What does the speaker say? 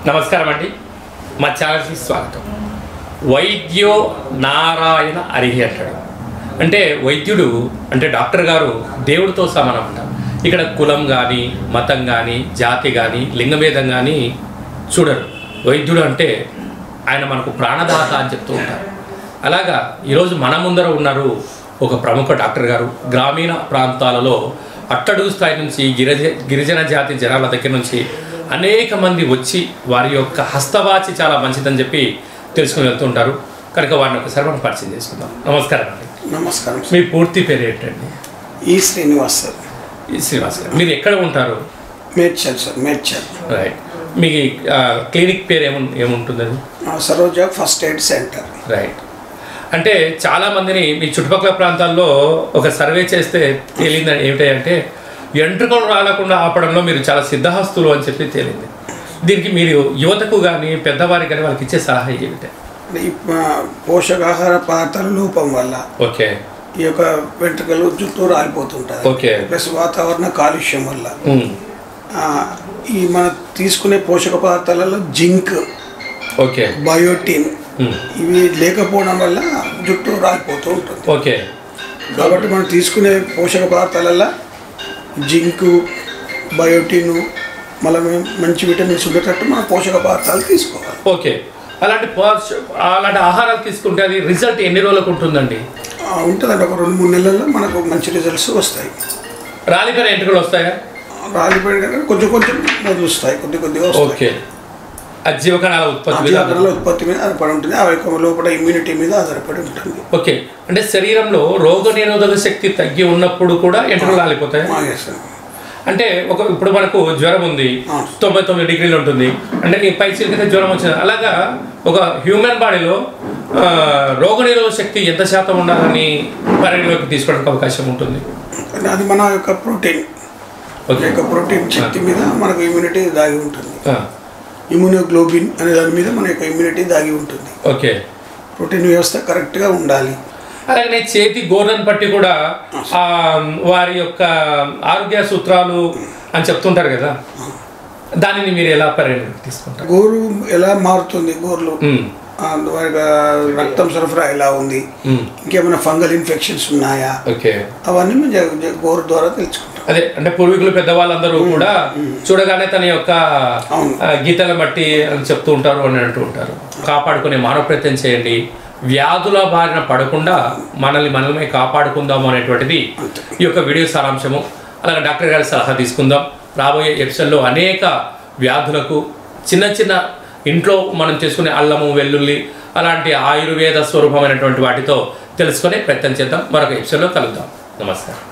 నమస్కారం అండి, మా ఛానల్కి స్వాగతం. వైద్యో నారాయణ హరిహి అంటాడు. అంటే వైద్యుడు అంటే డాక్టర్ గారు దేవుడితో సమానం అంట. ఇక్కడ కులం కానీ, మతం కానీ, జాతి కానీ, లింగభేదం కానీ చూడరు. వైద్యుడు అంటే ఆయన మనకు ప్రాణదాత అని చెప్తూ ఉంటారు. అలాగా ఈరోజు మన ముందర ఉన్నారు ఒక ప్రముఖ డాక్టర్ గారు. గ్రామీణ ప్రాంతాలలో అట్టడుగు స్థాయి నుంచి గిరిజన జాతి జనాల దగ్గర నుంచి అనేక మంది వచ్చి వారి యొక్క హస్తవాచి చాలా మంచిదని చెప్పి తెలుసుకుని వెళ్తుంటారు. కనుక వారిని ఒకసారి మనం పరిచయం చేసుకుందాం. నమస్కారం అండి. నమస్కారం. మీ పూర్తి పేరు ఏంటండి? ఈ శ్రీనివాస్ సార్. ఈ శ్రీనివాస్ గారు, మీరు ఎక్కడ ఉంటారు? మేడ్చల్ సార్, మేడ్చల్. రైట్. మీ క్లినిక్ పేరు ఏముంటుందండి? Saroja first aid centre. Right. అంటే చాలామందిని మీ చుట్టుపక్కల ప్రాంతాల్లో ఒక సర్వే చేస్తే తేలిందని ఏమిటంటే ఎంట్రుకలు రాలకుండా ఆపడంలో మీరు చాలా సిద్ధహస్తులు అని చెప్పి తేలింది. దీనికి మీరు యువతకు కానీ పెద్దవారికి కానీ వాళ్ళకి ఇచ్చే సలహా ఏమిటి? ఈ పోషకాహార పదార్థాల లోపం వల్ల ఓకే ఈ యొక్క వెంట్రుకలు జుట్టు రాలిపోతుంటాయి. ఓకే. ప్లస్ వాతావరణ కాలుష్యం వల్ల ఈ మనం తీసుకునే పోషక పదార్థాలలో జింక్, ఓకే, బయోటిన్ ఇవి లేకపోవడం వల్ల జుట్టు రాలిపోతూ ఉంటుంది. ఓకే. కాబట్టి మనం తీసుకునే పోషక పదార్థాలలో జింకు, బయోటిన్, మళ్ళీ మంచి విటమిన్స్ ఉండేటట్టు మనం పోషక పదార్థాలు తీసుకోవాలి. ఓకే. అలాంటి ఆహారాలు తీసుకుంటే అది రిజల్ట్ ఎన్ని రోజులకు ఉంటుందండి? ఉంటుందండి, ఒక 2-3 నెలల్లో మనకు మంచి రిజల్ట్స్ వస్తాయి. రాలిపోయిన ఎంట్రుకలు వస్తాయా? రాలిపోయిన కొంచెం వస్తాయి, కొద్దిగా వస్తాయి. ఓకే. జీవకణాల ఉత్పత్తి మీద ఆధారపడి ఉంటుంది. ఆ లోపల ఇమ్యూనిటీ మీద ఆధారపడి ఉంటుంది. ఓకే. అంటే శరీరంలో రోగ నిరోధక శక్తి తగ్గి ఉన్నప్పుడు కూడా ఎంట్రుకలు రాలిపోతాయి. అంటే ఇప్పుడు మనకు జ్వరం ఉంది, 99 డిగ్రీలు ఉంటుంది, అంటే ఈ పై చిలికితే జ్వరం వచ్చింది. అలాగా ఒక హ్యూమన్ బాడీలో రోగ నిరోధక శక్తి ఎంత శాతం ఉండాలని పరిగణలోకి తీసుకోవడానికి అవకాశం ఉంటుంది? అది మన యొక్క ప్రోటీన్, ప్రోటీన్ శక్తి మీద మనకు ఇమ్యూనిటీ దాగి ఉంటుంది. ఇమ్యూనోగ్లోబిన్ అనే దాని మీద మన యొక్క ఇమ్యూనిటీ దాగి ఉంటుంది. ఓకే. ప్రోటీన్ వ్యవస్థ కరెక్ట్గా ఉండాలి. అలాగే చేతి గోర్లను బట్టి కూడా వారి యొక్క ఆరోగ్య సూత్రాలు అని చెప్తుంటారు కదా, దానిని మీరు ఎలా పరిగణలోకి తీసుకుంటారు? గోరు ఎలా మారుతుంది, గోర్లు రక్తం సరఫరా ఎలా ఉంది, ఇంకేమైనా ఫంగల్ ఇన్ఫెక్షన్స్ ఉన్నాయా, అవన్నీ మేము గోరు ద్వారా తెలుసుకుంటాం. అదే అంటే పూర్వీకులు పెద్దవాళ్ళందరూ కూడా చూడగానే తన యొక్క గీతలను బట్టి అని చెప్తూ ఉంటారు అని అంటూ ఉంటారు. కాపాడుకునే మానవ ప్రయత్నం చేయండి, వ్యాధుల బారిన పడకుండా మనల్ని కాపాడుకుందాము అనేటువంటిది ఈ యొక్క వీడియో సారాంశము. అలాగే డాక్టర్ గారి సలహా తీసుకుందాం. రాబోయే ఎపిసోడ్లో అనేక వ్యాధులకు చిన్న ఇంట్లో మనం చేసుకునే అల్లము, వెల్లుల్లి అలాంటి ఆయుర్వేద స్వరూపమైనటువంటి వాటితో తెలుసుకునే ప్రయత్నం చేద్దాం. మరొక ఎపిసోడ్లో కలుద్దాం. నమస్కారం.